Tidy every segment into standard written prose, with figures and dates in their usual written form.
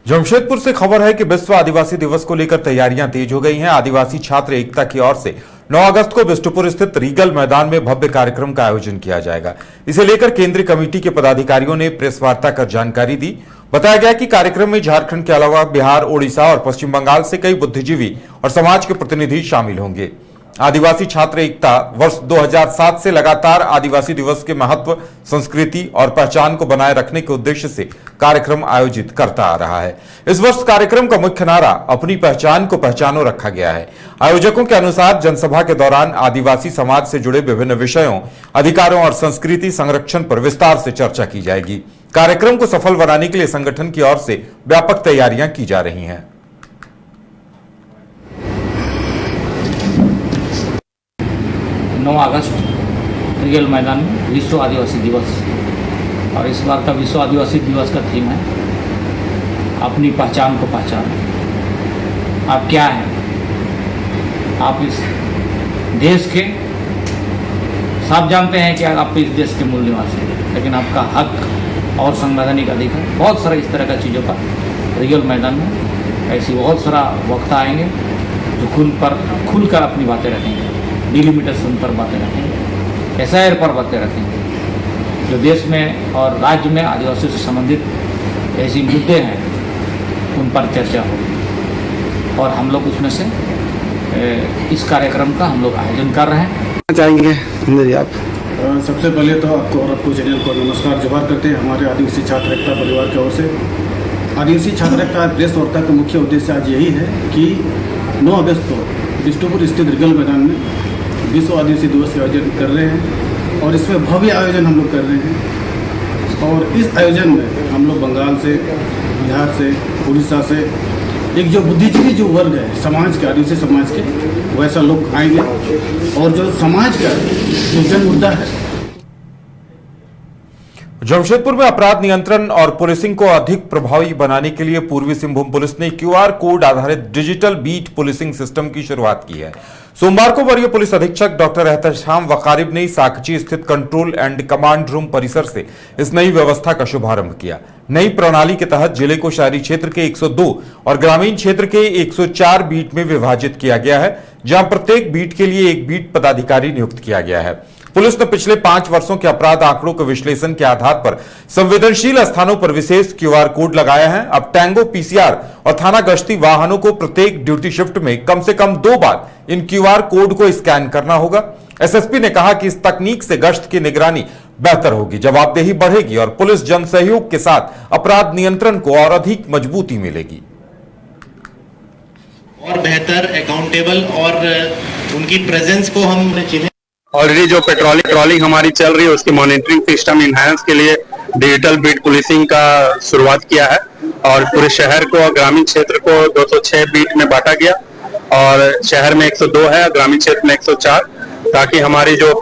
जमशेदपुर से खबर है कि विश्व आदिवासी दिवस को लेकर तैयारियां तेज हो गई हैं। आदिवासी छात्र एकता की ओर से 9 अगस्त को बिष्टुपुर स्थित रीगल मैदान में भव्य कार्यक्रम का आयोजन किया जाएगा। इसे लेकर केंद्रीय कमेटी के पदाधिकारियों ने प्रेस वार्ता कर जानकारी दी। बताया गया कि कार्यक्रम में झारखंड के अलावा बिहार, ओडिशा और पश्चिम बंगाल से कई बुद्धिजीवी और समाज के प्रतिनिधि शामिल होंगे। आदिवासी छात्र एकता वर्ष 2007 से लगातार आदिवासी दिवस के महत्व, संस्कृति और पहचान को बनाए रखने के उद्देश्य से कार्यक्रम आयोजित करता आ रहा है। इस वर्ष कार्यक्रम का मुख्य नारा अपनी पहचान को पहचानो रखा गया है। आयोजकों के अनुसार जनसभा के दौरान आदिवासी समाज से जुड़े विभिन्न विषयों, अधिकारों और संस्कृति संरक्षण पर विस्तार से चर्चा की जाएगी। कार्यक्रम को सफल बनाने के लिए संगठन की ओर से व्यापक तैयारियां की जा रही हैं। 9 अगस्त रीगल मैदान में विश्व आदिवासी दिवस, और इस बार का विश्व आदिवासी दिवस का थीम है अपनी पहचान को पहचानो। आप क्या हैं? आप इस देश के, सब जानते हैं कि आप इस देश के मूल निवासी हैं, लेकिन आपका हक और संवैधानिक अधिकार, बहुत सारा इस तरह का चीज़ों का रीगल मैदान में ऐसी बहुत सारा वक्ता आएंगे जो खुलकर अपनी बातें रखेंगे, डिलिमिटेशन पर बातें रखेंगे, एसआईआर पर बातें रखेंगे, जो देश में और राज्य में आदिवासियों से संबंधित ऐसे मुद्दे हैं उन पर चर्चा होगी। और हम लोग उसमें से इस कार्यक्रम का हम लोग आयोजन कर रहे हैं। चाहेंगे आप? सबसे पहले तो आपको और आपको चैनल को नमस्कार जोहार करते हैं हमारे आदिवासी छात्र एकता परिवार की ओर से। आदिवासी छात्र एकता प्रेस वार्ता का मुख्य उद्देश्य आज यही है कि 9 अगस्त को बिष्टुपुर स्थित रीगल मैदान में विश्व आदिवासी दिवस का आयोजन कर रहे हैं, और इसमें भव्य आयोजन हम लोग कर रहे हैं। और इस आयोजन में हम लोग बंगाल से, बिहार से, उड़ीसा से एक जो बुद्धिजीवी जो वर्ग है समाज के, आदिवासी समाज के, वैसा लोग आएंगे, और जो समाज का जो जन मुद्दा है। जमशेदपुर में अपराध नियंत्रण और पुलिसिंग को अधिक प्रभावी बनाने के लिए पूर्वी सिंहभूम पुलिस ने क्यूआर कोड आधारित डिजिटल बीट पुलिसिंग सिस्टम की शुरुआत की है। सोमवार को वरीय पुलिस अधीक्षक डॉक्टर एहतशाम वकारिब ने साकची स्थित कंट्रोल एंड कमांड रूम परिसर से इस नई व्यवस्था का शुभारंभ किया। नई प्रणाली के तहत जिले को शहरी क्षेत्र के 102 और ग्रामीण क्षेत्र के 104 बीट में विभाजित किया गया है, जहां प्रत्येक बीट के लिए एक बीट पदाधिकारी नियुक्त किया गया है। पुलिस ने पिछले 5 वर्षों के अपराध आंकड़ों के विश्लेषण के आधार पर संवेदनशील स्थानों पर विशेष क्यूआर कोड लगाया है। अब टैंगो, पीसीआर और थाना गश्ती वाहनों को प्रत्येक ड्यूटी शिफ्ट में कम से कम 2 बार इन क्यूआर कोड को स्कैन करना होगा। एसएसपी ने कहा कि इस तकनीक से गश्त की निगरानी बेहतर होगी, जवाबदेही बढ़ेगी और पुलिस जन सहयोग के साथ अपराध नियंत्रण को और अधिक मजबूती मिलेगी और बेहतर अकाउंटेबल और उनकी प्रेजेंस को हम चिन्हित। ऑलरेडी जो पेट्रोलिंग हमारी चल रही है उसकी मॉनिटरिंग सिस्टम इनहांस के लिए डिजिटल बीट पुलिसिंग का शुरुआत किया है, और पूरे शहर को और ग्रामीण क्षेत्र को 206 बीट में बांटा गया, और शहर में 102 है, ग्रामीण क्षेत्र में 104, ताकि हमारी जो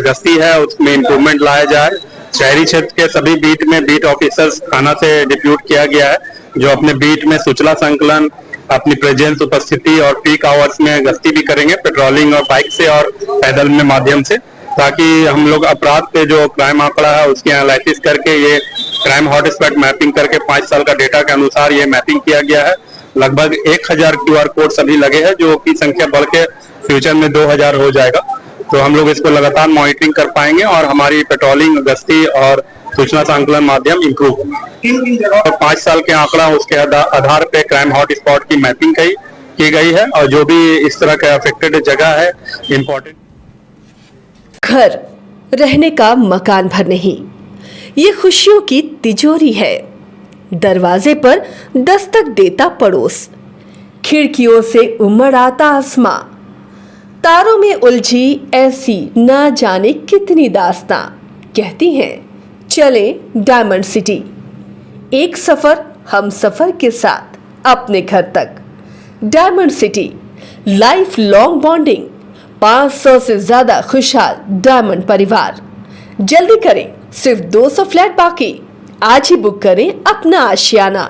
गश्ती है उसमें इम्प्रूवमेंट लाया जाए। शहरी क्षेत्र के सभी बीट में बीट ऑफिसर्स थाना से डिप्यूट किया गया है, जो अपने बीट में सूचना संकलन, अपनी प्रेजेंस, उपस्थिति और पीक आवर्स में गश्ती भी करेंगे, पेट्रोलिंग और बाइक से और पैदल में माध्यम से, ताकि हम लोग अपराध पे जो क्राइम आंकड़ा है उसकी एनालिसिस करके ये क्राइम हॉटस्पॉट मैपिंग करके 5 साल का डेटा के अनुसार ये मैपिंग किया गया है। लगभग 1000 क्यूआर कोड सभी लगे हैं, जो की संख्या बढ़ के फ्यूचर में 2000 हो जाएगा। तो हम लोग इसको लगातार मॉनिटरिंग कर पाएंगे और हमारी पेट्रोलिंग, गश्ती और सूचना संकलन माध्यम इम्प्रूव होगा। और 5 साल के आंकड़ा उसके आधार पे क्राइम हॉटस्पॉट की मैपिंग की गई है, और जो भी इस तरह का अफेक्टेड जगह है इम्पोर्टेंट। घर रहने का मकान भर नहीं, ये खुशियों की तिजोरी है। दरवाजे पर दस्तक देता पड़ोस, खिड़कियों से उमड़ आता आसमां, तारों में उलझी ऐसी ना जाने कितनी दास्तां। कहती हैं चले डायमंड सिटी, एक सफर हम सफर के साथ अपने घर तक। Diamond city, life long bonding, 500 से ज्यादा खुशहाल डायमंड परिवार। जल्दी करें, सिर्फ 200 फ्लैट बाकी। आज ही बुक करें अपना आशियाना।